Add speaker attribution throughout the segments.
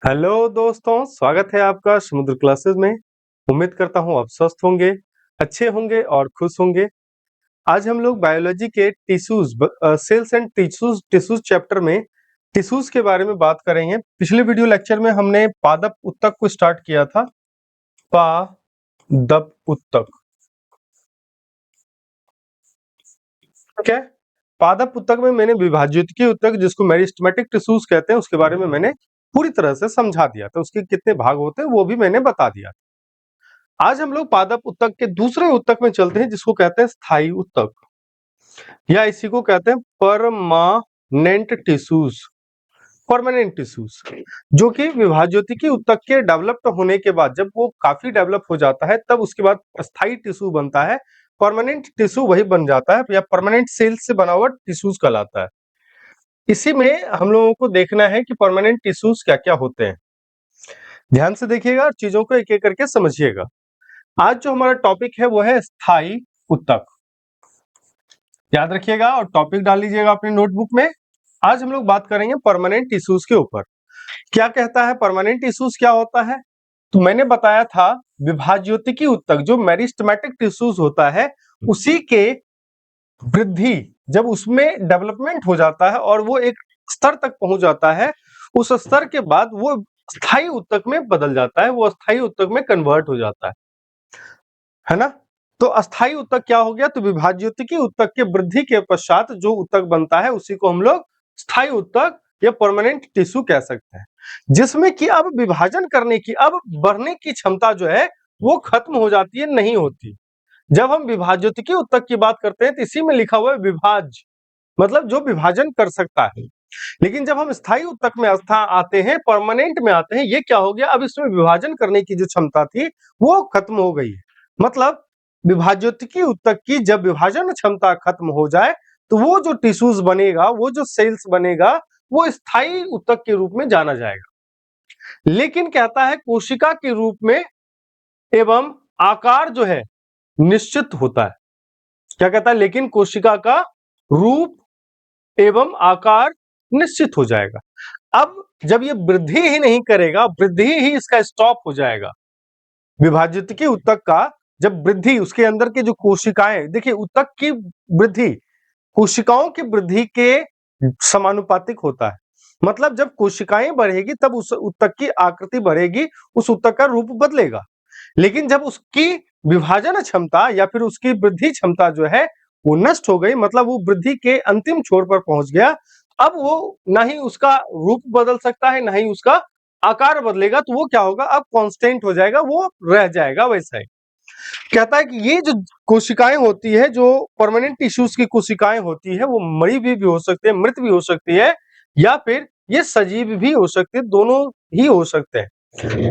Speaker 1: Hello दोस्तों, स्वागत है आपका समुद्र क्लासेस में। उम्मीद करता हूँ आप स्वस्थ होंगे, अच्छे होंगे और खुश होंगे। आज हम लोग बायोलॉजी के tissues, cells and tissues chapter में टिश्यूज के बारे में बात करेंगे। पिछले वीडियो लेक्चर में हमने पादप उत्तक को स्टार्ट किया था। पादप उत्तक, ठीक है। पादप उत्तक में मैंने विभाज्योतिकीय उत्तक, जिसको मेरिस्टेमेटिक टिश्यूज कहते हैं, उसके बारे में मैंने पूरी तरह से समझा दिया था। उसके कितने भाग होते हैं वो भी मैंने बता दिया। आज हम लोग पादप उत्तक के दूसरे उत्तक में चलते हैं, जिसको कहते हैं स्थायी उत्तक, या इसी को कहते हैं परमानेंट टिश्यूज। परमानेंट टिश्यूज जो कि विभाज्योतिकीय उत्तक के डेवलप्ड होने के बाद, जब वो काफी डेवलप हो जाता है, तब उसके बाद स्थायी टिश्यू बनता है। परमानेंट टिश्यू वही बन जाता है, या परमानेंट सेल्स से बना हुआ टिश्यूज कहलाता है। इसी में हम लोगों को देखना है कि परमानेंट टिश्यूज क्या क्या होते हैं। ध्यान से देखिएगा और चीजों को एक एक करके समझिएगा। आज जो हमारा टॉपिक है वो है स्थायी उत्तक। याद रखिएगा और टॉपिक डाल लीजिएगा अपने नोटबुक में। आज हम लोग बात करेंगे परमानेंट टिश्यूज के ऊपर। क्या कहता है परमानेंट टिश्यूज क्या होता है? तो मैंने बताया था विभाज्योतिकीय उत्तक जो मेरिस्टेमेटिक टिश्यूज होता है, उसी के वृद्धि जब उसमें डेवलपमेंट हो जाता है और वो एक स्तर तक पहुंच जाता है, उस स्तर के बाद वो स्थायी उत्तक में बदल जाता है, वो अस्थायी उत्तक में कन्वर्ट हो जाता है ना। तो अस्थायी उत्तक क्या हो गया? तो विभाज्योतिकीय उत्तक के वृद्धि के पश्चात जो उत्तक बनता है उसी को हम लोग स्थायी उत्तक या परमानेंट टिश्यू कह सकते हैं, जिसमें कि अब विभाजन करने की, अब बढ़ने की क्षमता जो है वो खत्म हो जाती है, नहीं होती। जब हम विभाज्योतिकीय उत्तक की बात करते हैं तो इसी में लिखा हुआ है विभाज, मतलब जो विभाजन कर सकता है। लेकिन जब हम स्थायी उत्तक में आते हैं, परमानेंट में आते हैं, ये क्या हो गया? अब इसमें विभाजन करने की जो क्षमता थी वो खत्म हो गई है। मतलब विभाज्योतिकीय उत्तक की जब विभाजन क्षमता खत्म हो जाए तो वो जो टिश्यूज बनेगा, वो जो सेल्स बनेगा, वो स्थायी उत्तक के रूप में जाना जाएगा। लेकिन कहता है कोशिका के रूप में एवं आकार जो है निश्चित होता है। क्या कहता है? लेकिन कोशिका का रूप एवं आकार निश्चित हो जाएगा। अब जब ये वृद्धि ही नहीं करेगा, वृद्धि ही इसका स्टॉप हो जाएगा। विभाज्योतिकीय उत्तक का जब वृद्धि, उसके अंदर के जो कोशिकाएं, देखिए उत्तक की वृद्धि कोशिकाओं की वृद्धि के समानुपातिक होता है। मतलब जब कोशिकाएं बढ़ेगी तब उस उत्तक की आकृति बढ़ेगी, उस उत्तक का रूप बदलेगा। लेकिन जब उसकी विभाजन क्षमता या फिर उसकी वृद्धि क्षमता जो है वो नष्ट हो गई, मतलब वो वृद्धि के अंतिम छोर पर पहुंच गया, अब वो ना ही उसका रूप बदल सकता है, ना ही उसका आकार बदलेगा। तो वो क्या होगा? अब कांस्टेंट हो जाएगा, वो रह जाएगा वैसा ही। कहता है कि ये जो कोशिकाएं होती है, जो परमानेंट टिश्यूज की कोशिकाएं होती है, वो मरी हुई भी हो सकती है, मृत भी हो सकती है, या फिर ये सजीव भी हो सकते हैं, दोनों ही हो सकते हैं।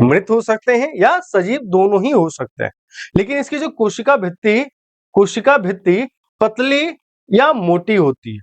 Speaker 1: मृत हो सकते हैं या सजीव, दोनों ही हो सकते हैं। लेकिन इसकी जो कोशिका भित्ति पतली या मोटी होती है।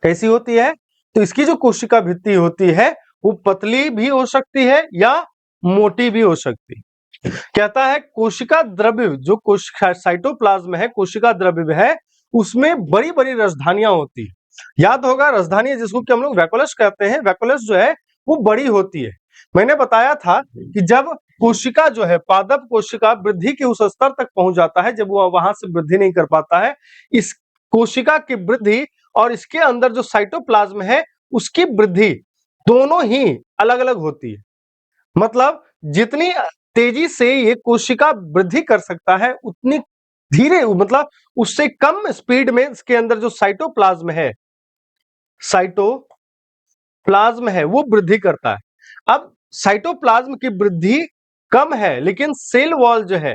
Speaker 1: कैसी होती है? तो इसकी जो कोशिका भित्ति होती है वो पतली भी हो सकती है या मोटी भी हो सकती है। कहता है कोशिका द्रव्य, जो कोशिका साइटोप्लाज्म है, कोशिका द्रव्य है, उसमें बड़ी बड़ी राजधानियां होती है। याद होगा राजधानी जिसको कि हम लोग वैकुलस कहते हैं, वैकुलस जो है वो बड़ी होती है। मैंने बताया था कि जब कोशिका जो है, पादप कोशिका वृद्धि के उस स्तर तक पहुंच जाता है, जब वो वहां से वृद्धि नहीं कर पाता है, इस कोशिका की वृद्धि और इसके अंदर जो साइटोप्लाज्म है उसकी वृद्धि दोनों ही अलग अलग होती है। मतलब जितनी तेजी से ये कोशिका वृद्धि कर सकता है, उतनी धीरे, मतलब उससे कम स्पीड में इसके अंदर जो साइटोप्लाज्म है वो वृद्धि करता है। अब साइटोप्लाज्म की वृद्धि कम है, लेकिन सेल वॉल जो है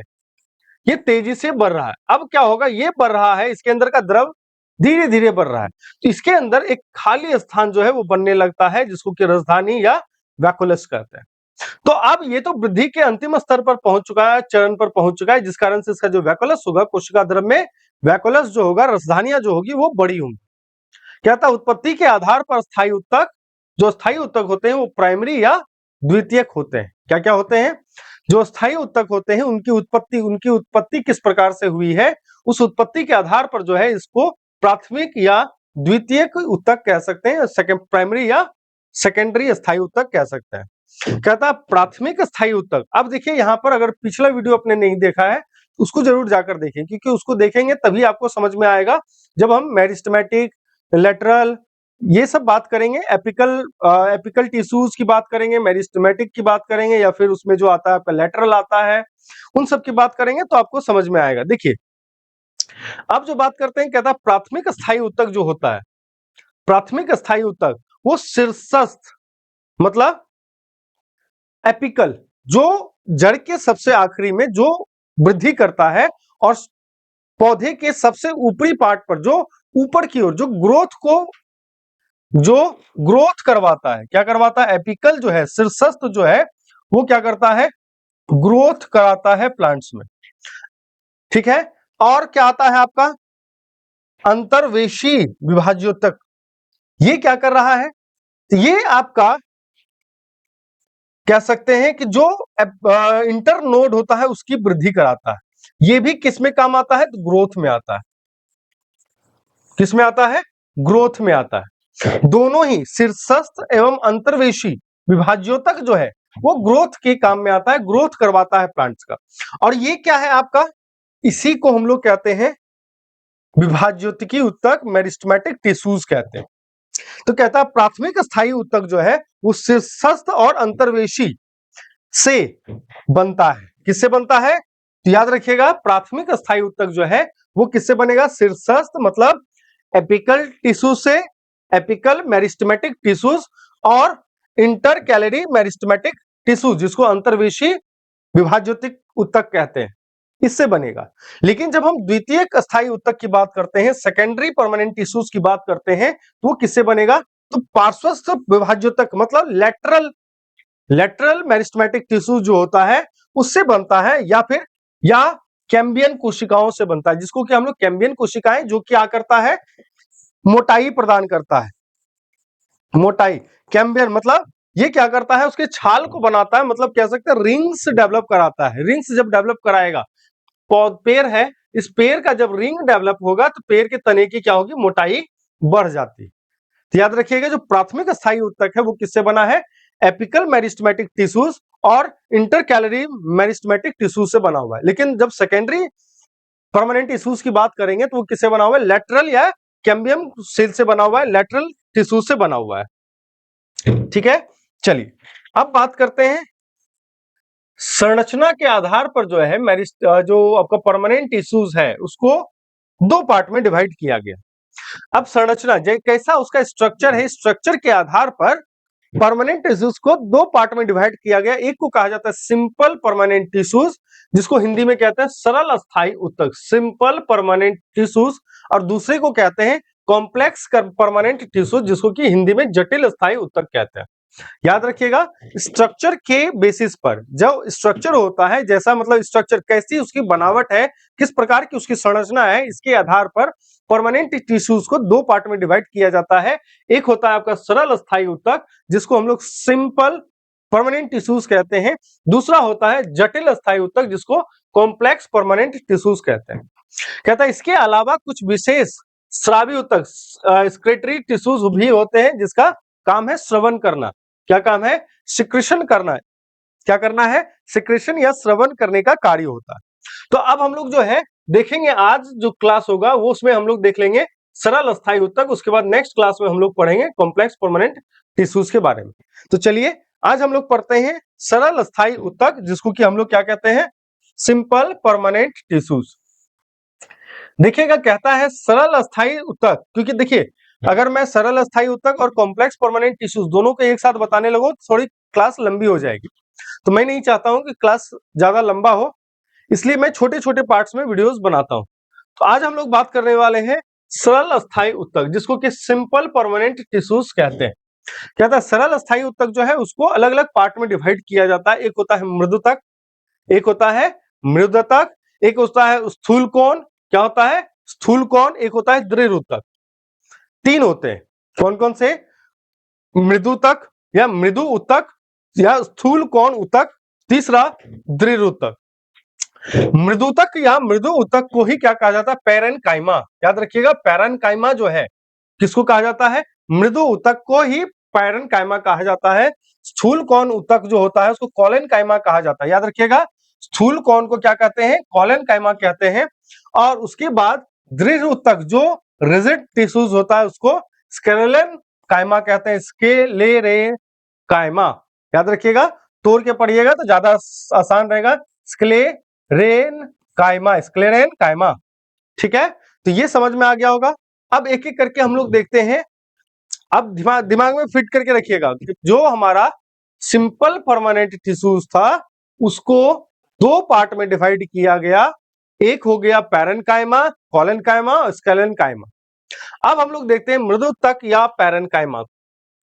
Speaker 1: ये तेजी से बढ़ रहा है। अब क्या होगा? ये बढ़ रहा है, इसके अंदर का द्रव धीरे धीरे बढ़ रहा है, तो इसके अंदर एक खाली स्थान जो है वो बनने लगता है, जिसको कि राजधानी या वैकुलस कहते हैं। तो अब ये तो वृद्धि के अंतिम स्तर पर पहुंच चुका है, चरण पर पहुंच चुका है, जिस कारण से इसका जो वैकुलस होगा, कोशिका द्रव्य में वैकुलस जो होगा, राजधानियां जो होगी वो बड़ी होंगी। कहता उत्पत्ति के आधार पर स्थायी उत्तक, जो स्थायी उत्तक होते हैं वो प्राइमरी या द्वितीयक होते हैं। क्या क्या होते हैं? जो स्थायी उत्तक होते हैं उनकी उत्पत्ति किस प्रकार से हुई है, उस उत्पत्ति के आधार पर जो है इसको प्राथमिक या द्वितीयक उत्तक कह सकते हैं, प्राइमरी या सेकेंडरी स्थायी उत्तक कह सकते हैं। कहता है प्राथमिक स्थायी ऊतक। अब देखिए यहाँ पर अगर पिछला वीडियो आपने नहीं देखा है उसको जरूर जाकर देखें, क्योंकि उसको देखेंगे तभी आपको समझ में आएगा। जब हम मेरिस्टेमेटिक, लेटरल ये सब बात करेंगे, एपिकल टिश्यूज की बात करेंगे, मेरिस्टेमेटिक की बात करेंगे, या फिर उसमें जो आता है आपका लेटरल आता है, उन सब की बात करेंगे तो आपको समझ में आएगा। देखिए अब जो बात करते हैं, कहता है प्राथमिक स्थायी ऊतक जो होता है, प्राथमिक स्थायी ऊतक वो शीर्षस्थ मतलब एपिकल, जो जड़ के सबसे आखिरी में जो वृद्धि करता है, और पौधे के सबसे ऊपरी पार्ट पर जो ऊपर की ओर जो ग्रोथ करवाता है, क्या करवाता है, एपिकल जो है, शीर्षस्थ जो है वो क्या करता है, ग्रोथ कराता है प्लांट्स में। ठीक है, और क्या आता है आपका अंतर्वेशी विभाज्योतक। ये क्या कर रहा है, ये आपका कह सकते हैं कि जो इंटरनोड होता है उसकी वृद्धि कराता है। ये भी किस में काम आता है, तो ग्रोथ में आता है। किस में आता है, ग्रोथ में आता है। दोनों ही शीर्षस्थ एवं अंतर्वेशी विभाज्योतक जो है वो ग्रोथ के काम में आता है, ग्रोथ करवाता है प्लांट्स का। और ये क्या है आपका, इसी को हम लोग कहते हैं विभाज्योतिकी ऊतक, मेरिस्टेमेटिक टिश्यूज कहते हैं। तो कहता है प्राथमिक स्थायी ऊतक जो है वो शीर्षस्थ और अंतर्वेशी से बनता है। किससे बनता है, तो याद रखिएगा प्राथमिक स्थायी ऊतक जो है वो किससे बनेगा, शीर्षस्थ मतलब एपिकल टिश्यू से, एपिकल मेरिस्टेमेटिक टिश्यूज, और इंटर कैलरी मेरिस्टेमेटिक टिश्यूज जिसको अंतर्वेशी विभाज्योतिक ऊतक कहते हैं, इससे बनेगा। लेकिन जब हम द्वितीयक स्थायी ऊतक की बात करते हैं, सेकेंडरी परमानेंट टिश्यूज की बात करते हैं, तो वो किससे बनेगा, तो पार्श्वस्थ विभाज्योतक मतलब लेटरल मेरिस्टेमेटिक टिश्यू जो होता है उससे बनता है, या कैम्बियन कोशिकाओं से बनता है, जिसको कि हम लोग कैम्बियन कोशिकाएं, जो क्या करता है, मोटाई प्रदान करता है। मोटाई, कैम्बियन मतलब ये क्या करता है, उसके छाल को बनाता है, मतलब कह सकते हैं रिंग्स डेवलप कराता है। रिंग्स जब डेवलप कराएगा, पेड़ है, इस पेड़ का जब रिंग डेवलप होगा तो पेड़ के तने की क्या होगी, मोटाई बढ़ जाती है। तो याद रखिएगा जो प्राथमिक स्थायी ऊतक है वो किससे बना है, एपिकल मेरिस्टेमेटिक टिश्यूज और इंटरकैलरी मेरिस्टेमेटिक टिश्यूज से बना हुआ है। लेकिन जब सेकेंडरी परमानेंट टिश्यूज की बात करेंगे तो वो किससे बना हुआ है, लेटरल या कैम्बियम सेल से बना हुआ है, लेटरल टिश्यू से बना हुआ है। ठीक है, चलिए अब बात करते हैं संरचना के आधार पर जो है जो आपका परमानेंट टिश्यूज है उसको दो पार्ट में डिवाइड किया गया। अब संरचना कैसा उसका स्ट्रक्चर है, स्ट्रक्चर के आधार पर परमानेंट टिश्यूज को दो पार्ट में डिवाइड किया गया। एक को कहा जाता है सिंपल परमानेंट टिश्यूज, जिसको हिंदी में कहते हैं सरल अस्थायी ऊतक, सिंपल परमानेंट टिश्यूज, और दूसरे को कहते हैं कॉम्प्लेक्स परमानेंट टिश्यूज, जिसको कि हिंदी में जटिल अस्थायी ऊतक कहते हैं। याद रखिएगा स्ट्रक्चर के बेसिस पर, जो स्ट्रक्चर होता है, जैसा मतलब स्ट्रक्चर कैसी उसकी बनावट है, किस प्रकार की उसकी संरचना है, इसके आधार पर परमानेंट टिश्यूज को दो पार्ट में डिवाइड किया जाता है। एक होता है आपका सरल अस्थायी ऊतक, जिसको हम लोग सिंपल परमानेंट टिश्यूज कहते हैं। दूसरा होता है जटिल अस्थायी ऊतक, जिसको कॉम्प्लेक्स परमानेंट टिश्यूज कहते हैं। कहता है इसके अलावा कुछ विशेष स्रावी ऊतक, स्क्रेटरी टिश्यूज भी होते हैं, जिसका काम है श्रवण करना। क्या काम है, सिक्रेशन करना है। क्या करना है, सिक्रेशन या श्रवण करने का कार्य होता है। तो अब हम लोग जो है देखेंगे, आज जो क्लास होगा वो उसमें हम लोग देख लेंगे सरल अस्थायी ऊतक, उसके बाद नेक्स्ट क्लास में हम लोग पढ़ेंगे कॉम्प्लेक्स परमानेंट टिश्यूज के बारे में। तो चलिए आज हम लोग पढ़ते हैं सरल अस्थायी ऊतक, जिसको कि हम लोग क्या कहते हैं, सिंपल परमानेंट टिश्यूज। देखिएगा कहता है सरल अस्थायी ऊतक, क्योंकि देखिए अगर मैं सरल अस्थायी ऊतक और कॉम्प्लेक्स परमानेंट टिश्यूज दोनों को एक साथ बताने लगूं तो थोड़ी क्लास लंबी हो जाएगी। तो मैं नहीं चाहता हूं कि क्लास ज्यादा लंबा हो, इसलिए मैं छोटे छोटे पार्ट्स में वीडियोस बनाता हूं। तो आज हम लोग बात करने वाले हैं सरल अस्थायी ऊतक, जिसको कि सिंपल परमानेंट टिश्यूज कहते हैं। कहता है सरल अस्थायी ऊतक जो है उसको अलग अलग पार्ट में डिवाइड किया जाता है। एक होता है मृदुतक, एक होता है मृदतक, एक होता है स्थूल कोण, क्या होता है स्थूल कोण, एक होता है दृढ़ ऊतक। तीन होते हैं, कौन कौन से, मृदुतक या मृदु ऊतक या स्थूल कोण ऊतक, तीसरा दृढ़ ऊतक। मृदुतक या मृदु ऊतक को ही क्या कहा जाता है, पैरेनकाइमा। याद रखिएगा पैरेनकाइमा जो है किसको कहा जाता है, मृदु ऊतक को ही पैरेनकाइमा कहा जाता है। स्थूल कौन ऊतक जो होता है उसको कोलेनकाइमा कहा जाता है। याद रखिएगा, स्थूल कौन को क्या कहते हैं? कोलेनकाइमा कहते हैं। और उसके बाद दृढ़ ऊतक जो रिजिड टिश्यूज होता है उसको स्क्लेरेनकाइमा कहते हैं। स्क्लेरेनकाइमा याद रखिएगा, तोड़ के पढ़िएगा तो ज्यादा आसान रहेगा। स्क्लेरेनकाइमा, स्क्लेरेनकाइमा, ठीक है। तो ये समझ में आ गया होगा। अब एक एक करके हम लोग देखते हैं। अब दिमाग में फिट करके रखिएगा, जो हमारा सिंपल परमानेंट टिश्यूज था उसको दो पार्ट में डिवाइड किया गया। एक हो गया पैरेन्काइमा, कोलेनकाइमा और स्क्लेरेनकाइमा। अब हम लोग देखते हैं मृदुतक या पैरेन्काइमा।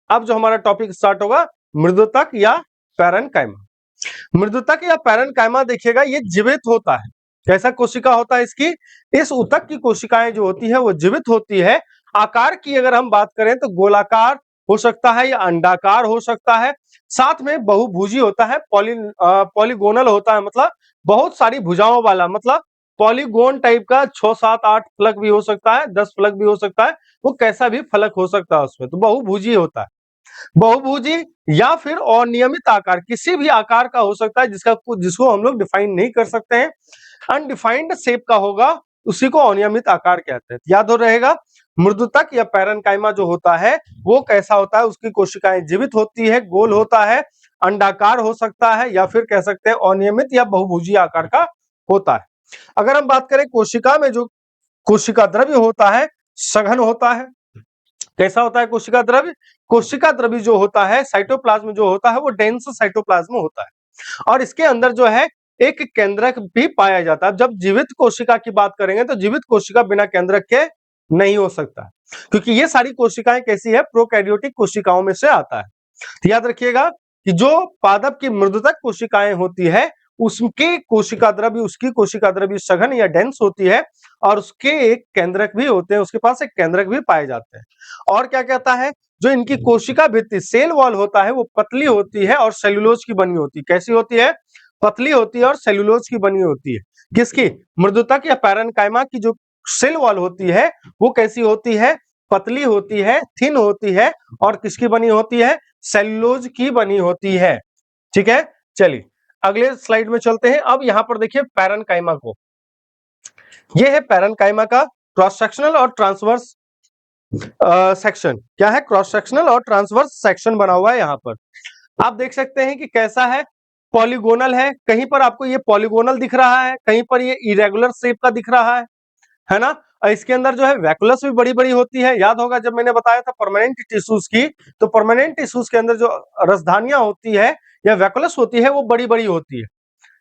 Speaker 1: अब जो हमारा टॉपिक स्टार्ट होगा मृदुतक या पैरेन्काइमा। मृदुतक या पैरेन्काइमा देखिएगा, ये जीवित होता है। कैसा कोशिका होता है इसकी? इस ऊतक की कोशिकाएं जो होती है वो जीवित होती है। आकार की अगर हम बात करें तो गोलाकार हो सकता है या अंडाकार हो सकता है। साथ में बहुभुजी होता है, पॉलीगोनल होता है, मतलब बहुत सारी भुजाओं वाला, मतलब पॉलीगोन टाइप का 6, 7, 8 फलक भी हो सकता है, 10 फलक भी हो सकता है, वो कैसा भी फलक हो सकता है उसमें, तो बहुभुजी होता है। बहुभुजी या फिर अनियमित आकार, किसी भी आकार का हो सकता है जिसको हम लोग डिफाइन नहीं कर सकते हैं। अनडिफाइंड शेप का होगा उसी को अनियमित आकार कहते हैं। याद हो रहेगा, मृदुतक या पैरेन्काइमा जो होता है वो कैसा होता है? उसकी कोशिकाएं जीवित होती है, गोल होता है, अंडाकार हो सकता है या फिर कह सकते हैं अनियमित या बहुभुजी आकार का होता है। अगर हम बात करें कोशिका में, जो कोशिका द्रव्य होता है सघन होता है। कैसा होता है कोशिका द्रव्य? कोशिका द्रव्य जो होता है साइटोप्लाज्म जो होता है वो डेंस साइटोप्लाज्म होता है और इसके अंदर जो है एक केंद्रक भी पाया जाता है। जब जीवित कोशिका की बात करेंगे तो जीवित कोशिका बिना केंद्रक के नहीं हो सकता, क्योंकि ये सारी कोशिकाएं कैसी है? प्रोकैरियोटिक कोशिकाओं में से आता है। तो याद रखिएगा कि जो पादप की मृदुतक कोशिकाएं होती है उसकी कोशिका द्रव्य सघन या डेंस होती है और उसके एक केंद्रक भी होते हैं, उसके पास एक केंद्रक भी पाए जाते हैं। और क्या कहता है? जो इनकी कोशिका भित्ति सेल वॉल होता है वो पतली होती है और सेलुलोज की बनी होती है। कैसी होती है? पतली होती है और सेलुलोज की बनी होती है। किसकी? मृदुतक या पैरेन्काइमा की जो सेल वॉल होती है वो कैसी होती है? पतली होती है, थिन होती है और किसकी बनी होती है? सेलुलोज की बनी होती है। ठीक है, चलिए अगले स्लाइड में चलते हैं। अब यहां पर देखिए पैरेन्काइमा को, यह है पैरेन्काइमा का क्रॉस सेक्शनल और ट्रांसवर्स सेक्शन। क्या है? क्रॉस सेक्शनल और ट्रांसवर्स सेक्शन बना हुआ है। यहां पर आप देख सकते हैं कि कैसा है, पॉलीगोनल है। कहीं पर आपको ये पॉलीगोनल दिख रहा है, कहीं पर ये इरेगुलर शेप का दिख रहा है ना। और इसके अंदर जो है वैकुलस भी बड़ी बड़ी होती है। याद होगा जब मैंने बताया था परमानेंट टिश्यूज की, तो परमानेंट टिश्यूज के अंदर जो रसधानियां होती है या वैकुलस होती है वो बड़ी बड़ी होती है।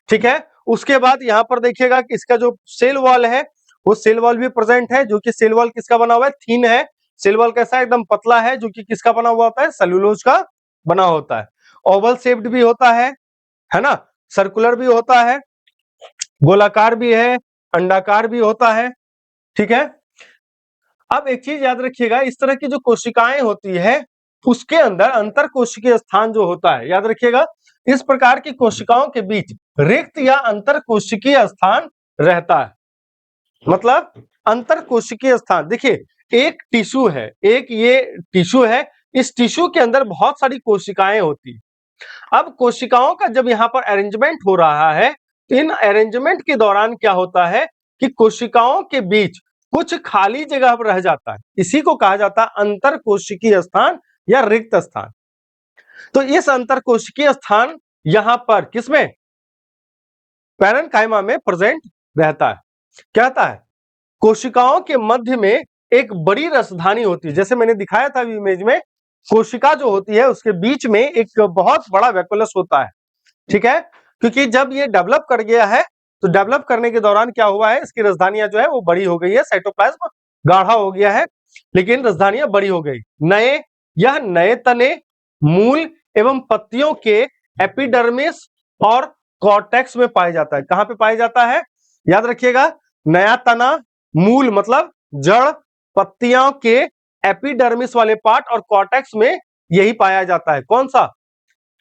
Speaker 1: ठीक है, उसके बाद यहाँ पर देखिएगा कि इसका जो सेल वॉल है वो सेल वॉल भी प्रेजेंट है, जो कि सेल वॉल किसका बना हुआ है? थीन है। सेल वॉल कैसा है? एकदम पतला है, जो कि किसका बना हुआ होता है? सेलुलोज का बना होता है। ओवल शेप्ड भी होता है ना, सर्कुलर भी होता है, गोलाकार भी है, अंडाकार भी होता है। ठीक है, अब एक चीज याद रखिएगा, इस तरह की जो कोशिकाएं होती है उसके अंदर अंतर कोशिकीय स्थान जो होता है, याद रखिएगा इस प्रकार की कोशिकाओं के बीच रिक्त या अंतर कोशिकीय स्थान रहता है। मतलब अंतर कोशिकीय स्थान, देखिए एक टिश्यू है, एक ये टिश्यू है, इस टिश्यू के अंदर बहुत सारी कोशिकाएं होती है। अब कोशिकाओं का जब यहाँ पर अरेंजमेंट हो रहा है, इन अरेंजमेंट के दौरान क्या होता है कि कोशिकाओं के बीच कुछ खाली जगह पर रह जाता है, इसी को कहा जाता है अंतर कोशिकीय स्थान या रिक्त स्थान। तो इस अंतर कोशिकीय स्थान यहां पर किसमें? पैरेन्काइमा में प्रेजेंट रहता है। क्या होता है? कोशिकाओं के मध्य में एक बड़ी रसधानी होती है, जैसे मैंने दिखाया था इमेज में, कोशिका जो होती है उसके बीच में एक बहुत बड़ा वैकुलस होता है। ठीक है, क्योंकि जब ये डेवलप कर गया है तो डेवलप करने के दौरान क्या हुआ है, इसकी राजधानियां जो है वो बड़ी हो गई है, साइटोप्लाज्म गाढ़ा हो गया है लेकिन राजधानियां बड़ी हो गई। यह नए तने, मूल एवं पत्तियों के एपिडर्मिस और कॉर्टेक्स में पाया जाता है। कहां पे पाया जाता है? याद रखिएगा, नया तना, मूल मतलब जड़, पत्तियों के एपिडर्मिस वाले पार्ट और कॉर्टेक्स में यही पाया जाता है। कौन सा?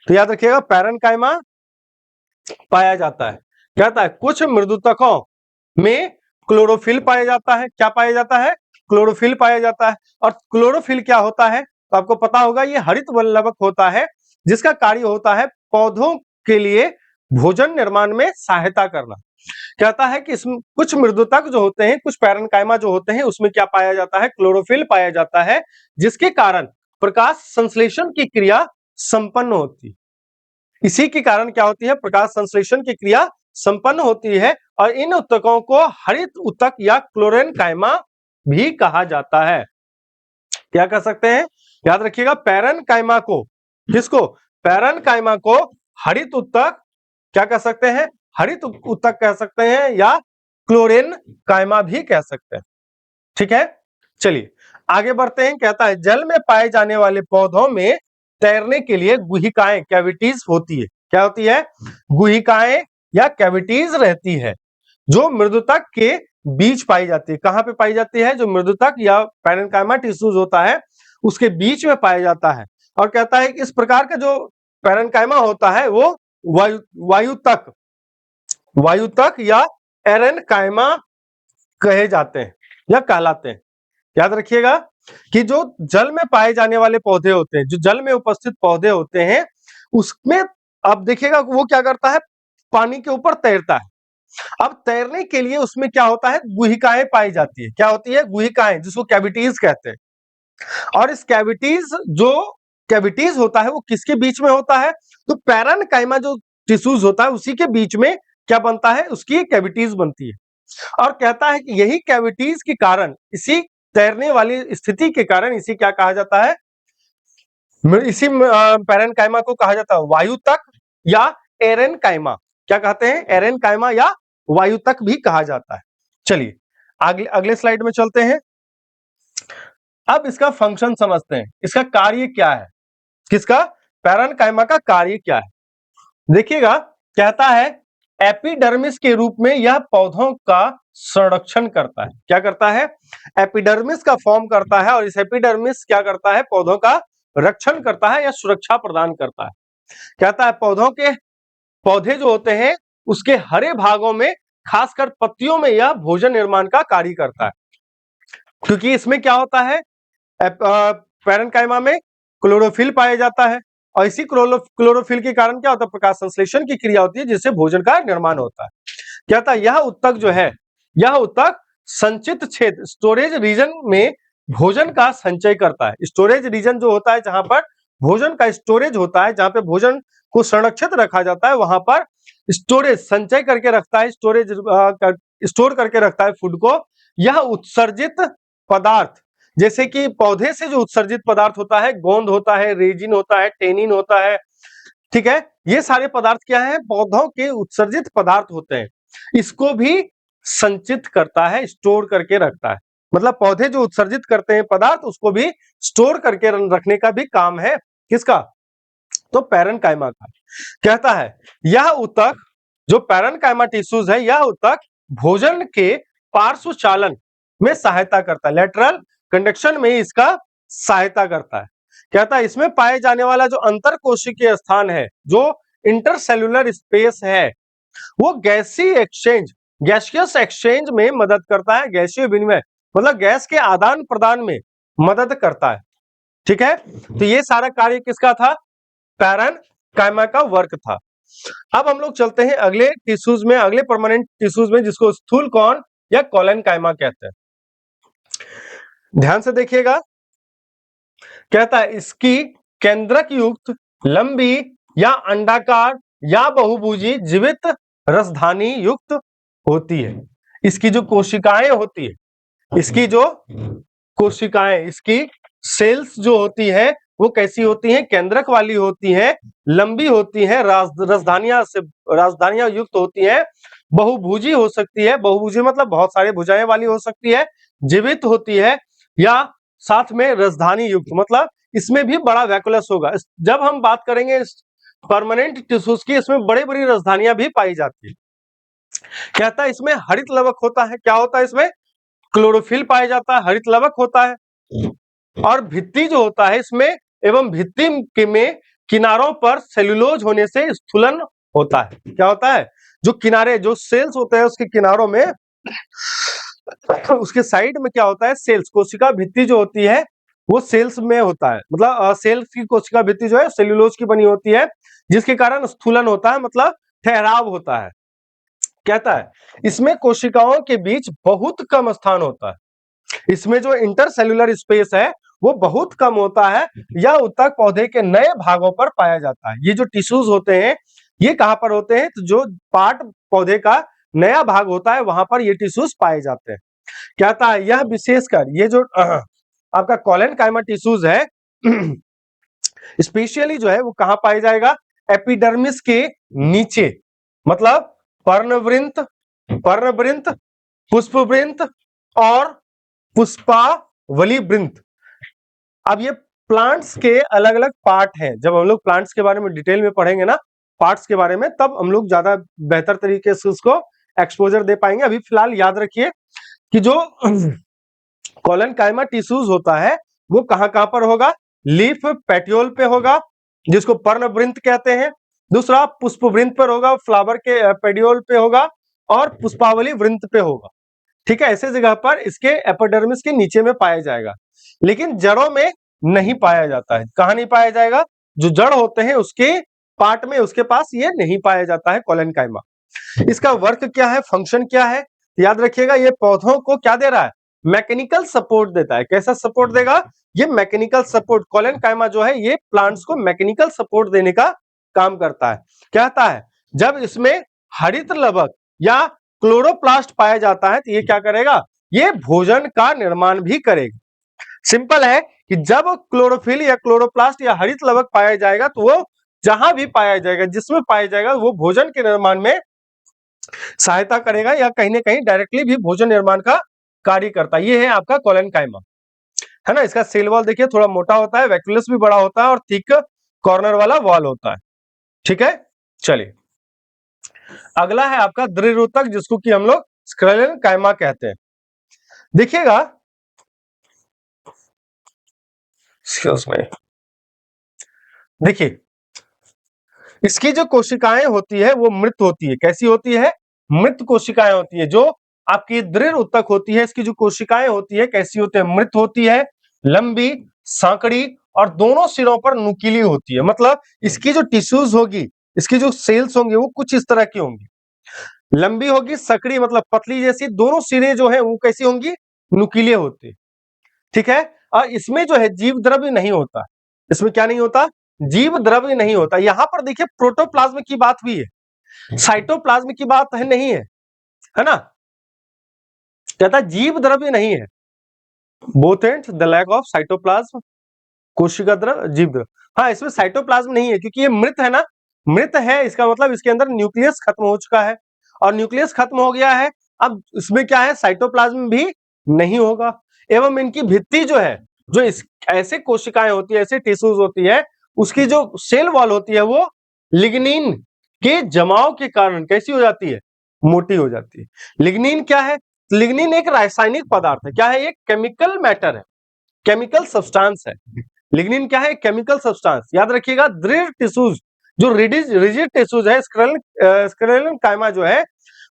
Speaker 1: तो याद रखिएगा पैरेन्काइमा पाया जाता है। क्या होता है? कुछ मृदुतकों में क्लोरोफिल पाया जाता है। क्या पाया जाता है? क्लोरोफिल पाया जाता है। और क्लोरोफिल क्या होता है? तो आपको पता होगा, ये हरित वल्लभक होता है जिसका कार्य होता है पौधों के लिए भोजन निर्माण में सहायता करना। कहता है कि इसमें कुछ मृदुतक जो होते हैं, कुछ पैरेन्काइमा जो होते हैं, उसमें क्या पाया जाता है, क्लोरोफिल पाया जाता है, जिसके कारण प्रकाश संश्लेषण की क्रिया संपन्न होती है। इसी के कारण क्या होती है, प्रकाश संश्लेषण की क्रिया संपन्न होती है और इन उत्तकों को हरित उत्तक या क्लोरेन्काइमा भी कहा जाता है। क्या कह सकते हैं, याद रखिएगा, पैरेन्काइमा को, किसको, पैरेन्काइमा को हरित उत्तक क्या कह सकते हैं, हरित उत्तक कह सकते हैं या क्लोरेन्काइमा भी कह सकते हैं। ठीक है, चलिए आगे बढ़ते हैं। कहता है जल में पाए जाने वाले पौधों में तैरने के लिए गुहिकाएं, कैविटीज होती है। क्या होती है, गुहिकाएं या कैविटीज रहती है, जो मृदुतक के बीच पाई जाती है। कहां पे पाई जाती है, जो मृदुतक या पैरेन्काइमा टिश्यूज होता है उसके बीच में पाया जाता है। और कहता है कि इस प्रकार का जो पैरेन्काइमा होता है वो वायुतक या एरेन्काइमा कहे जाते हैं या कहलाते हैं। याद रखिएगा कि जो जल में पाए जाने वाले पौधे होते हैं, जो जल में उपस्थित पौधे होते हैं, उसमें अब देखिएगा वो क्या करता है, पानी के ऊपर तैरता है। अब तैरने के लिए उसमें क्या होता है, गुहिकाएं पाई जाती है। क्या होती है, गुहिकाएं, जिसको कैविटीज कहते हैं। और इस कैविटीज होता है वो किसके बीच में होता है, तो पैरेन्काइमा जो टिश्यूज होता है उसी के बीच में क्या बनता है, उसकी कैविटीज बनती है। और कहता है कि यही कैविटीज के कारण, इसी तैरने वाली स्थिति के कारण इसी क्या कहा जाता है, इसी पैरेन्काइमा को कहा जाता है वायुतक या एरेन्काइमा। क्या कहते हैं, एरेन्काइमा या वायुतक भी कहा जाता है। चलिए अगले स्लाइड में चलते हैं। अब इसका फंक्शन समझते हैं, इसका कार्य क्या है, किसका, पैरेन्काइमा का कार्य क्या है। देखिएगा, कहता है एपिडर्मिस के रूप में यह पौधों का संरक्षण करता है। क्या करता है, एपिडर्मिस का फॉर्म करता है और इस एपिडर्मिस क्या करता है, पौधों का रक्षण करता है या सुरक्षा प्रदान करता है। कहता है पौधे जो होते हैं उसके हरे भागों में, खासकर पत्तियों में यह भोजन निर्माण का कार्य करता है। क्योंकि इसमें क्या होता है, पैरेन्काइमा में क्लोरोफिल पाया जाता है और इसी क्लोरोफिल के कारण क्या होता है, प्रकाश संश्लेषण की क्रिया होती है जिससे भोजन का निर्माण होता है। कहता है यह उत्तक जो है, यह उत्तक संचित क्षेत्र, स्टोरेज रीजन में भोजन का संचय करता है। स्टोरेज रीजन जो होता है, जहां पर भोजन का स्टोरेज होता है, जहां पे भोजन को संरक्षित रखा जाता है, वहां पर स्टोरेज संचय करके रखता है, स्टोर करके रखता है फूड को। यह उत्सर्जित पदार्थ, जैसे कि पौधे से जो उत्सर्जित पदार्थ होता है, गोंद होता है, रेजिन होता है, टेनिन होता है, ठीक है, ये सारे पदार्थ क्या है, पौधों के उत्सर्जित पदार्थ होते हैं। इसको भी संचित करता है, स्टोर करके रखता है। मतलब पौधे जो उत्सर्जित करते हैं पदार्थ, उसको भी स्टोर करके रखने का भी काम है किसका, तो पैरेन्काइमा का। कहता है यह उत्तक, जो पैरेन्काइमा टिश्यूज है, यह उत्तक भोजन के पार्श्व चालन में सहायता करता है, लेटरल कंडक्शन में इसका सहायता करता है। कहता है इसमें पाए जाने वाला जो अंतर कोशिकीय स्थान है, जो इंटरसेल्युलर स्पेस है, वो गैसियस एक्सचेंज में मदद करता है, गैसीय विनिमय, मतलब गैस के आदान प्रदान में मदद करता है। ठीक है, तो ये सारा कार्य किसका था, पैरेन्काइमा का वर्क था। अब हम लोग चलते हैं अगले टिश्यूज में, अगले परमानेंट टिश्यूज में, जिसको स्थूल कॉर्न या कोलेनकाइमा कहते हैं। ध्यान से देखिएगा, कहता है इसकी केंद्रक युक्त, लंबी या अंडाकार या बहुभुजी जीवित रसधानी युक्त होती है। इसकी जो कोशिकाएं होती है, इसकी जो कोशिकाएं, इसकी सेल्स जो होती है वो कैसी होती हैं, केंद्रक वाली होती हैं, लंबी होती हैं, राजधानियां युक्त होती हैं, बहुभुजी हो सकती है, बहुभुजी मतलब बहुत सारे भुजाएं वाली हो सकती है, जीवित होती है, या साथ में राजधानी युक्त, मतलब इसमें भी बड़ा वैकुलस होगा। जब हम बात करेंगे परमानेंट टिश्यूज की, इसमें बड़ी बड़ी राजधानियां भी पाई जाती है। कहता है इसमें हरित लवक होता है। क्या होता है इसमें, क्लोरोफिल पाया जाता है, हरित लवक होता है, और भित्ति जो होता है इसमें, एवं भित्ति में किनारों पर सेल्यूलोज होने से स्थूलन होता है। क्या होता है, जो किनारे, जो सेल्स होते हैं उसके किनारों में, उसके साइड में क्या होता है, सेल्स, कोशिका भित्ति जो होती है वो सेल्स में होता है, मतलब सेल्स की कोशिका भित्ति जो है सेल्यूलोज की बनी होती है, जिसके कारण स्थूलन होता है, मतलब ठहराव होता है। कहता है इसमें कोशिकाओं के बीच बहुत कम स्थान होता है, इसमें जो इंटरसेल्यूलर स्पेस है वो बहुत कम होता है, यह उत्तक पौधे के नए भागों पर पाया जाता है। ये जो टिश्यूज होते हैं ये कहां पर होते हैं, तो जो पार्ट पौधे का नया भाग होता है वहां पर ये टिश्यूज पाए जाते हैं। कहता है यह विशेषकर ये जो आपका कोलेनकाइमा टिश्यूज है स्पेशली जो है वो कहां पाया जाएगा, एपिडर्मिस के नीचे, मतलब पर्णवृंत, पर्णवृंत, पुष्पवृंत और पुष्पावली वृंत। अब ये प्लांट्स के अलग अलग पार्ट हैं, जब हम लोग प्लांट्स के बारे में डिटेल में पढ़ेंगे ना, पार्ट्स के बारे में, तब हम लोग ज्यादा बेहतर तरीके से उसको एक्सपोजर दे पाएंगे। अभी फिलहाल याद रखिए कि जो कोलेनकाइमा टिश्यूज होता है वो कहां कहां पर होगा, लीफ पेट्योल पे होगा जिसको पर्णवृंत कहते हैं, दूसरा पुष्पवृंत पर होगा, फ्लावर के पेडियोल पे होगा, और पुष्पावली वृंत पे होगा। ठीक है, ऐसे जगह पर इसके एपिडर्मिस के नीचे में पाया जाएगा, लेकिन जड़ों में नहीं पाया जाता है। कहां नहीं पाया जाएगा, जो जड़ होते हैं उसके पार्ट में उसके पास ये नहीं पाया जाता है कोलेनकाइमा। इसका वर्क क्या है, फंक्शन क्या है, याद रखिएगा ये पौधों को क्या दे रहा है, मैकेनिकल सपोर्ट देता है। कैसा सपोर्ट देगा, ये मैकेनिकल सपोर्ट, कोलेनकाइमा जो है ये प्लांट्स को मैकेनिकल सपोर्ट देने का काम करता है। कहता है जब इसमें हरित लवक या क्लोरोप्लास्ट पाया जाता है तो ये क्या करेगा, ये भोजन का निर्माण भी करेगा। सिंपल है कि जब क्लोरोफिल या क्लोरोप्लास्ट या हरित लवक पाया जाएगा तो वो जहां भी पाया जाएगा, जिसमें पाया जाएगा, वो भोजन के निर्माण में सहायता करेगा या कहीं ना कहीं डायरेक्टली भी भोजन निर्माण का कार्य करता है। ये है आपका कोलेनकाइमा, है ना। इसका सेल वॉल देखिए थोड़ा मोटा होता है, वैक्यूलस भी बड़ा होता है और थिक कॉर्नर वाला वॉल होता है। ठीक है, चलिए अगला है आपका दृढ़ ऊतक, जिसको कि हम लोग स्क्लेरेनकाइमा कहते हैं। देखिएगा देखिए इसकी जो कोशिकाएं होती है वो मृत होती है। कैसी होती है, मृत कोशिकाएं होती है। जो आपकी दृढ़ ऊतक होती है इसकी जो कोशिकाएं होती है कैसी होती है, मृत होती है, लंबी, सांकड़ी और दोनों सिरों पर नुकीली होती है। मतलब इसकी जो टिश्यूज होगी, इसकी जो सेल्स होंगे वो कुछ इस तरह की होंगी, लंबी होगी, सकड़ी मतलब पतली जैसी, दोनों सिरे जो है वो कैसी होंगी, नुकीले होते। ठीक है, और इसमें जो है जीव द्रव्य नहीं होता, इसमें क्या नहीं होता, जीव द्रव्य नहीं होता। यहां पर देखिए प्रोटोप्लाज्म की बात हुई है, साइटोप्लाज्म की बात है नहीं है ना। कहता जीव द्रव्य नहीं है, both and the lack of cytoplasm, कोशिका द्रव्य, जीव द्रव्य। हाँ, इसमें साइटोप्लाज्म नहीं है क्योंकि ये मृत है ना, मृत है इसका मतलब इसके अंदर न्यूक्लियस खत्म हो चुका है, और न्यूक्लियस खत्म हो गया है, अब इसमें क्या है, साइटोप्लाज्म भी नहीं होगा। एवं इनकी भित्ति जो है, जो इस ऐसे कोशिकाएं होती है, ऐसे टिश्यूज होती है, उसकी जो सेल वॉल होती है वो लिग्निन के जमाव के कारण कैसी हो जाती है, मोटी हो जाती है। लिग्निन क्या है, लिग्निन एक रासायनिक पदार्थ है। क्या है, एक केमिकल मैटर है, केमिकल सब्सटेंस है। लिग्निन क्या है, केमिकल सब्सटेंस। याद रखिएगा दृढ़ टिश्यूज, जो रिजिड टिश्यूज है, स्क्लेरेनकाइमा जो है,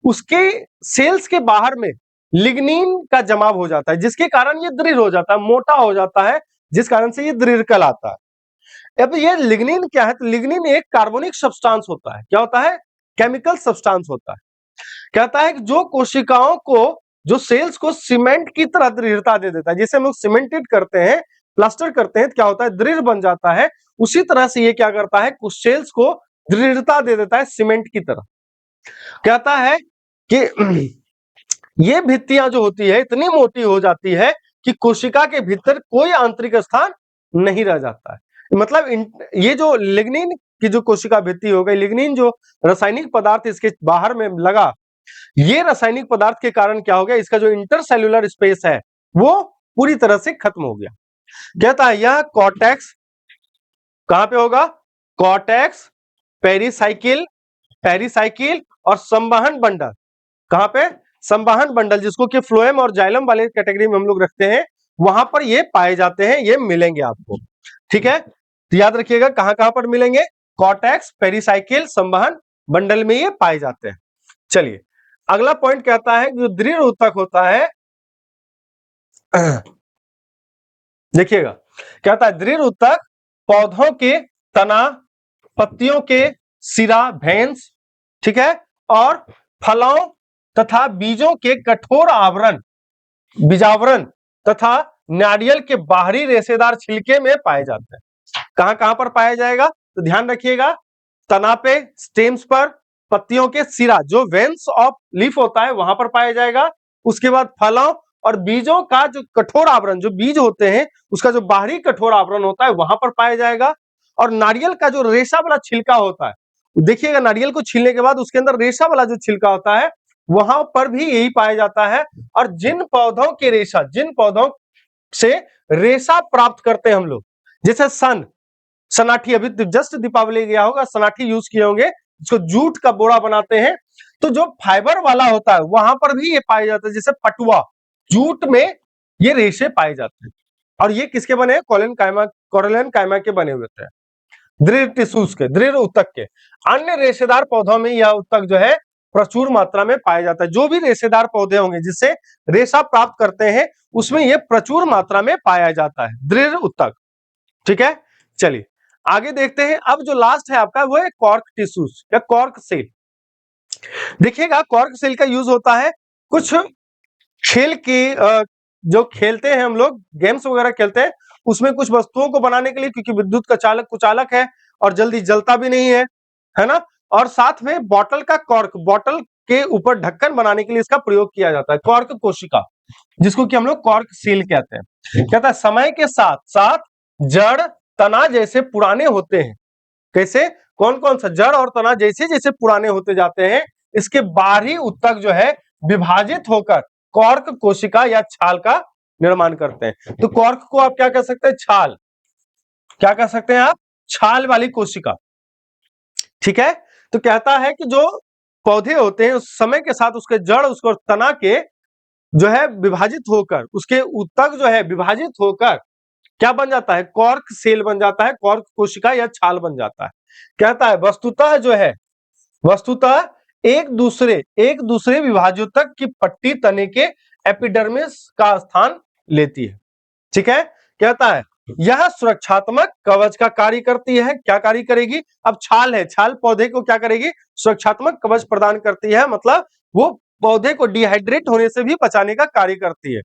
Speaker 1: उसके सेल्स के बाहर में लिग्निन का जमाव हो जाता है, जिसके कारण ये दृढ़ हो जाता है, मोटा हो जाता है, जिस कारण से ये दृढ़ कहलाता है। अब ये लिग्निन क्या है, तो लिग्निन एक कार्बनिक सब्सटेंस होता है। क्या होता है, केमिकल सब्सटेंस होता है। कहता है कि जो कोशिकाओं को, जो सेल्स को सीमेंट की तरह दृढ़ता दे देता है, जिसे हम लोग सीमेंटेड करते हैं, प्लास्टर करते हैं, तो क्या होता है, दृढ़ बन जाता है। उसी तरह से ये क्या करता है, कुछ सेल्स को दृढ़ता दे देता है सीमेंट की तरह। कहता है कि ये भित्तियां जो होती है इतनी मोटी हो जाती है कि कोशिका के भीतर कोई आंतरिक स्थान नहीं रह जाता है। मतलब ये जो लिग्निन की जो कोशिका भित्ति हो गई, लिग्निन जो रासायनिक पदार्थ इसके बाहर में लगा, ये रासायनिक पदार्थ के कारण क्या हो गया, इसका जो इंटरसेल्यूलर स्पेस है वो पूरी तरह से खत्म हो गया। कहता है यह कॉर्टेक्स कहां पे होगा, कॉर्टेक्स, पेरिसाइकिल, पेरिसाइकिल और संवहन बंडल। कहां पे, संवहन बंडल, जिसको कि फ्लोएम और जाइलम वाले कैटेगरी में हम लोग रखते हैं, वहां पर ये पाए जाते हैं, ये मिलेंगे आपको। ठीक है, तो याद रखिएगा कहां कहां पर मिलेंगे, कॉर्टेक्स, पेरिसाइकिल, संवहन बंडल में ये पाए जाते हैं। चलिए अगला पॉइंट कहता है जो दृढ़ ऊतक होता है देखिएगा कहता है दृढ़ ऊतक पौधों के तना, पत्तियों के सिरा भेंस, ठीक है, और फलों तथा बीजों के कठोर आवरण बीजावरण तथा नारियल के बाहरी रेशेदार छिलके में पाए जाते हैं। कहां कहां पर पाया जाएगा तो ध्यान रखिएगा, तना पे, स्टेम्स पर, पत्तियों के सिरा जो वेन्स ऑफ लीफ होता है वहां पर पाया जाएगा। उसके बाद फलों और बीजों का जो कठोर आवरण, जो बीज होते हैं उसका जो बाहरी कठोर आवरण होता है वहां पर पाया जाएगा। और नारियल का जो रेशा वाला छिलका होता है, देखिएगा नारियल को छीलने के बाद उसके अंदर रेशा वाला जो छिलका होता है वहां पर भी यही पाया जाता है। और जिन पौधों के रेशा, जिन पौधों से रेशा प्राप्त करते हैं हम लोग, जैसे सनाठी, अभी जस्ट दीपावली गया होगा, सनाठी यूज किए होंगे, जो जूट का बोरा बनाते हैं, तो जो फाइबर वाला होता है वहां पर भी ये पाया जाता है। जैसे पटुआ, जूट में ये रेशे पाए जाते हैं और ये किसके बने हैं, कॉरलन कायमा के बने हुए थे, दृढ़ टिश्यूज के, दृढ़ ऊतक के। अन्य रेशेदार पौधों में यह ऊतक जो है प्रचुर मात्रा में पाया जाता है। जो भी रेशेदार पौधे होंगे जिससे रेशा प्राप्त करते हैं उसमें यह प्रचुर मात्रा में पाया जाता है, दृढ़ ऊतक। ठीक है, चलिए आगे देखते हैं। अब जो लास्ट है आपका वो है कॉर्क टिश्यूज या कॉर्क सेल। देखिएगा कॉर्क सेल का यूज होता है कुछ खेल की, जो खेलते हैं हम लोग, गेम्स वगैरह खेलते हैं, उसमें कुछ वस्तुओं को बनाने के लिए, क्योंकि विद्युत का चालक कुचालक है और जल्दी जलता भी नहीं है ना। और साथ में बॉटल का कॉर्क, बॉटल के ऊपर ढक्कन बनाने के लिए इसका प्रयोग किया जाता है, कॉर्क कोशिका, जिसको कि हम लोग कॉर्क सील कहते हैं। कहता है समय के साथ साथ जड़ तना जैसे पुराने होते हैं। कैसे, कौन कौन सा, जड़ और तना जैसे जैसे पुराने होते जाते हैं, इसके बाहरी ऊतक जो है विभाजित होकर कॉर्क कोशिका या छाल का निर्माण करते हैं। तो कॉर्क को आप क्या कह सकते हैं, छाल, क्या कह सकते हैं आप, छाल वाली कोशिका। ठीक है, तो कहता है कि जो पौधे होते हैं उस समय के साथ उसके जड़, उसको तना के जो है विभाजित होकर, उसके ऊतक जो है विभाजित होकर क्या बन जाता है, कॉर्क सेल बन जाता है, कॉर्क कोशिका या छाल बन जाता है। कहता है वस्तुतः जो है, वस्तुतः एक दूसरे विभाजोतक की पट्टी तने के एपिडर्मिस का स्थान लेती है। ठीक है, कहता है यह सुरक्षात्मक कवच का कार्य करती है। क्या कार्य करेगी, अब छाल है, छाल पौधे को क्या करेगी, सुरक्षात्मक कवच प्रदान करती है, मतलब वो पौधे को डिहाइड्रेट होने से भी बचाने का कार्य करती है।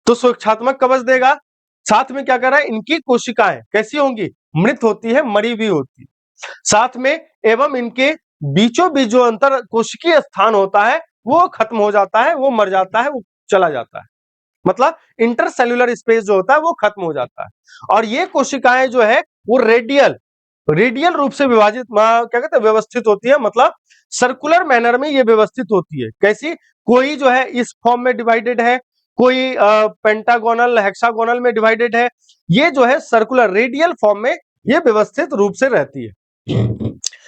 Speaker 1: तो सुरक्षात्मक कवच देगा। साथ में क्या कर रहा है, इनकी कोशिकाएं कैसी होंगी, मृत होती है, मरी भी होती है। साथ में एवं इनके बीचों बीच जो अंतर कोशिकीय स्थान होता है वो खत्म हो जाता है, वो मर जाता है, वो चला जाता है, मतलब इंटरसेल्यूलर स्पेस जो होता है वो खत्म हो जाता है। और ये कोशिकाएं जो है वो रेडियल रूप से विभाजित, क्या कहते हैं, व्यवस्थित होती है, मतलब सर्कुलर मैनर में ये व्यवस्थित होती है। कैसी, कोई जो है इस फॉर्म में डिवाइडेड है, कोई पेंटागोनल हेक्सागोनल में डिवाइडेड है, ये जो है सर्कुलर रेडियल फॉर्म में ये व्यवस्थित रूप से रहती है।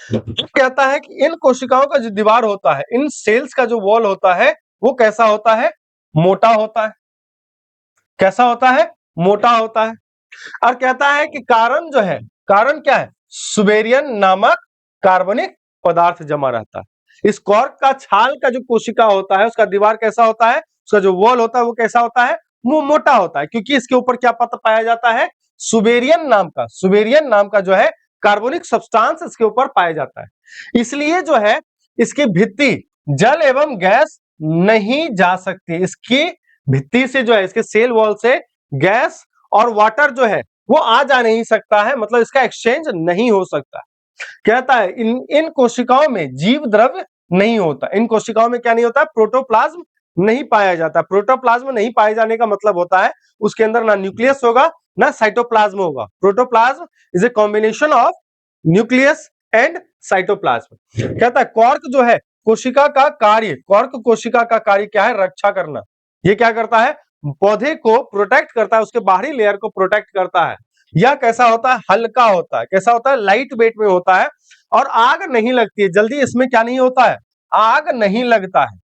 Speaker 1: कहता है कि इन कोशिकाओं का जो दीवार होता है, इन सेल्स का जो वॉल होता है वो कैसा होता है, मोटा होता है। कैसा होता है, मोटा होता है। और कहता है कि कारण जो है, कारण क्या है, सुबेरियन नामक कार्बनिक पदार्थ जमा रहता है। इस कॉर्क का छाल का जो कोशिका होता है उसका दीवार कैसा होता है, उसका जो वॉल होता है वो कैसा होता है, वो मोटा होता है, क्योंकि इसके ऊपर क्या पता पाया जाता है, सुबेरियन नाम का जो है कार्बनिक सब्सटेंस इसके ऊपर पाया जाता है। इसलिए जो है इसकी भित्ति जल एवं गैस नहीं जा सकती, इसकी भित्ति से जो है, इसके सेल वॉल से गैस और वाटर जो है वो आ जा नहीं सकता है, मतलब इसका एक्सचेंज नहीं हो सकता। कहता है इन कोशिकाओं में जीव द्रव्य नहीं होता। इन कोशिकाओं में क्या नहीं होता, प्रोटोप्लाज्म नहीं पाया जाता। प्रोटोप्लाज्म नहीं पाए जाने का मतलब होता है उसके अंदर ना न्यूक्लियस होगा ना साइटोप्लाज्म होगा। Protoplasm is a combination of nucleus and cytoplasm. कहता है कॉर्क जो है कोशिका का कार्य, कॉर्क कोशिका का कार्य क्या है, रक्षा करना। ये क्या करता है, पौधे को प्रोटेक्ट करता है, उसके बाहरी लेयर को प्रोटेक्ट करता है। यह कैसा होता है, हल्का होता है, कैसा होता है, लाइट वेट में होता है और आग नहीं लगती है जल्दी, इसमें क्या नहीं होता है, आग नहीं लगता है।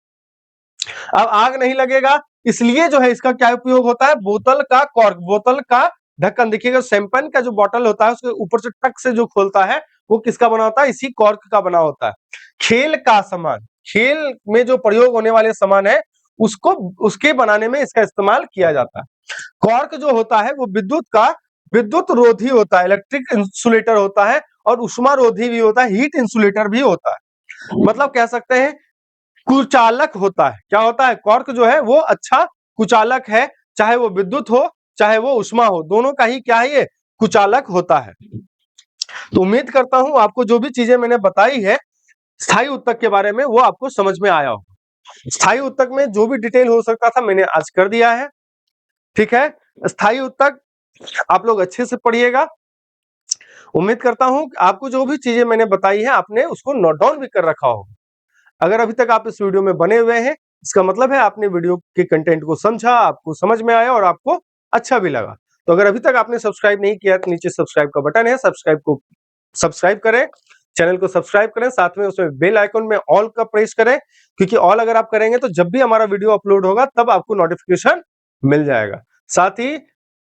Speaker 1: अब आग नहीं लगेगा इसलिए जो है इसका क्या उपयोग होता है, बोतल का कॉर्क, बोतल का ढक्कन, देखिएगा शैंपेन का जो बोतल होता है उसके ऊपर से टक से जो खोलता है वो किसका बना होता है, इसी कॉर्क का बना होता है। खेल का सामान, खेल में जो प्रयोग होने वाले सामान है उसको उसके बनाने में इसका इस्तेमाल किया जाता है। कॉर्क जो होता है वो विद्युत रोधी होता है, इलेक्ट्रिक इंसुलेटर होता है और उष्मा रोधी भी होता है, हीट इंसुलेटर भी होता है। मतलब कह सकते हैं कुचालक होता है। क्या होता है? कॉर्क जो है वो अच्छा कुचालक है, चाहे वो विद्युत हो चाहे वो उष्मा हो, दोनों का ही क्या है, ये कुचालक होता है। तो उम्मीद करता हूं आपको जो भी चीजें मैंने बताई है स्थायी उत्तक के बारे में वो आपको समझ में आया हो। स्थायी उत्तक में जो भी डिटेल हो सकता था मैंने आज कर दिया है। ठीक है, स्थायी उत्तक आप लोग अच्छे से पढ़िएगा। उम्मीद करता हूं आपको जो भी चीजें मैंने बताई है आपने उसको नोट डाउन भी कर रखा हो। अगर अभी तक आप इस वीडियो में बने हुए हैं इसका मतलब है आपने वीडियो के कंटेंट को समझा, आपको समझ में आया और आपको अच्छा भी लगा। तो अगर अभी तक आपने सब्सक्राइब नहीं किया तो नीचे सब्सक्राइब का बटन है, सब्सक्राइब करें, चैनल को सब्सक्राइब करें, साथ में उसमें बेल आइकन में ऑल का प्रेस करें, क्योंकि ऑल अगर आप करेंगे तो जब भी हमारा वीडियो अपलोड होगा तब आपको नोटिफिकेशन मिल जाएगा। साथ ही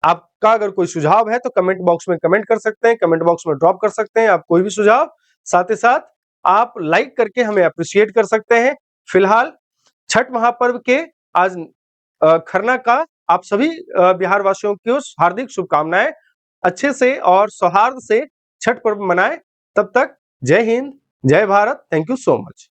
Speaker 1: आपका अगर कोई सुझाव है तो कमेंट बॉक्स में कमेंट कर सकते हैं, कमेंट बॉक्स में ड्रॉप कर सकते हैं आप कोई भी सुझाव। साथ ही साथ आप लाइक करके हमें अप्रिशिएट कर सकते हैं। फिलहाल छठ महापर्व के आज खरना का आप सभी बिहार वासियों को हार्दिक शुभकामनाएं। अच्छे से और सौहार्द से छठ पर्व मनाएं। तब तक जय हिंद, जय Bharat. Thank you so much.